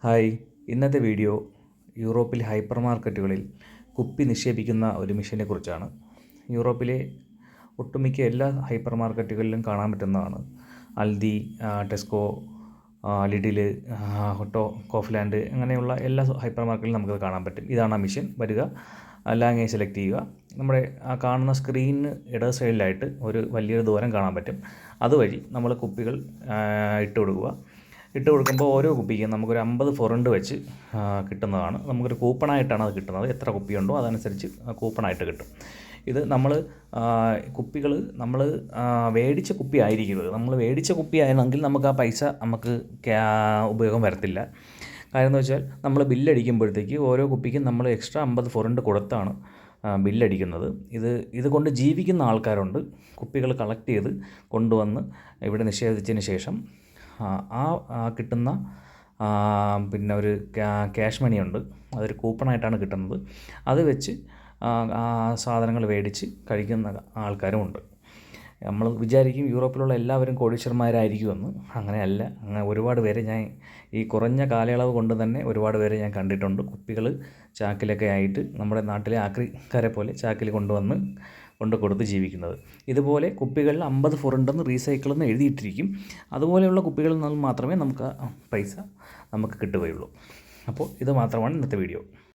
Hi, ഇന്നത്തെ video യൂറോപ്പിലെ hyper മാർക്കറ്റുകളിൽ കുപ്പി നിക്ഷേപിക്കുന്ന ഒരു മെഷീനെ കുറിച്ചാണ്. യൂറോപ്പിലെ ഒട്ടുമിക്ക എല്ലാ ഹൈപ്പർ മാർക്കറ്റുകളിലും കാണാൻ പറ്റുന്നതാണ്. അൽദി, ടെസ്കോ, ലിഡിൽ, ഹോട്ടോ, കോഫ്ലാൻഡ് അങ്ങനെയുള്ള എല്ലാ ഹൈപ്പർ മാർക്കറ്റിലും നമുക്കത് കാണാൻ പറ്റും. ഇതാണ് ആ മെഷീൻ. വരിക, ലാംഗ്വേജ് സെലക്ട് ചെയ്യുക. നമ്മുടെ ആ കാണുന്ന സ്ക്രീനിന് ഇടത് സൈഡിലായിട്ട് ഒരു വലിയൊരു ദൂരം കാണാൻ പറ്റും. അതുവഴി നമ്മൾ കുപ്പികൾ ഇട്ട് കൊടുക്കുമ്പോൾ ഓരോ കുപ്പിക്കും നമുക്കൊരു 50 ഫോറണ്ട് വെച്ച് കിട്ടുന്നതാണ്. നമുക്കൊരു കൂപ്പണായിട്ടാണ് അത് കിട്ടുന്നത്. എത്ര കുപ്പിയുണ്ടോ അതനുസരിച്ച് കൂപ്പണായിട്ട് കിട്ടും. ഇത് കുപ്പികൾ നമ്മൾ മേടിച്ച കുപ്പി ആയിരിക്കരുത്. നമ്മൾ മേടിച്ച കുപ്പി ആയിരുന്നെങ്കിൽ നമുക്ക് ആ പൈസ നമുക്ക് ഉപയോഗം വരത്തില്ല. കാര്യം എന്ന് വെച്ചാൽ നമ്മൾ ബില്ലടിക്കുമ്പോഴത്തേക്ക് ഓരോ കുപ്പിക്കും നമ്മൾ എക്സ്ട്രാ 50 ഫോറണ്ട് കൊടുത്താണ് ബില്ലടിക്കുന്നത്. ഇത് കൊണ്ട് ജീവിക്കുന്ന ആൾക്കാരുണ്ട്. കുപ്പികൾ കളക്ട് ചെയ്ത് കൊണ്ടുവന്ന് ഇവിടെ നിക്ഷേപിച്ചതിന് ശേഷം കിട്ടുന്ന പിന്നെ ഒരു ക്യാഷ് മണിയുണ്ട്. അതൊരു കൂപ്പണായിട്ടാണ് കിട്ടുന്നത്. അത് വെച്ച് സാധനങ്ങൾ മേടിച്ച് കഴിക്കുന്ന ആൾക്കാരുമുണ്ട്. നമ്മൾ വിചാരിക്കും യൂറോപ്പിലുള്ള എല്ലാവരും കോടീശ്വരന്മാരായിരിക്കുമെന്ന്. അങ്ങനെയല്ല. അങ്ങനെ ഒരുപാട് പേരെ ഞാൻ ഈ കുറഞ്ഞ കാലയളവ് കൊണ്ട് തന്നെ ഒരുപാട് പേരെ ഞാൻ കണ്ടിട്ടുണ്ട്. കുപ്പികൾ ചാക്കിലൊക്കെ ആയിട്ട് നമ്മുടെ നാട്ടിലെ ആക്രിക്കാരെ പോലെ ചാക്കിൽ കൊണ്ട് കൊടുത്ത് ജീവിക്കുന്നത്. ഇതുപോലെ കുപ്പികളിൽ 50 ഫോറണ്ടെന്ന് റീസൈക്കിൾ എന്ന് എഴുതിയിട്ടിരിക്കും. അതുപോലെയുള്ള കുപ്പികളിൽ നിന്ന് മാത്രമേ നമുക്ക് പൈസ നമുക്ക് കിട്ടുകയുള്ളൂ. അപ്പോൾ ഇത് മാത്രമാണ് ഇന്നത്തെ വീഡിയോ.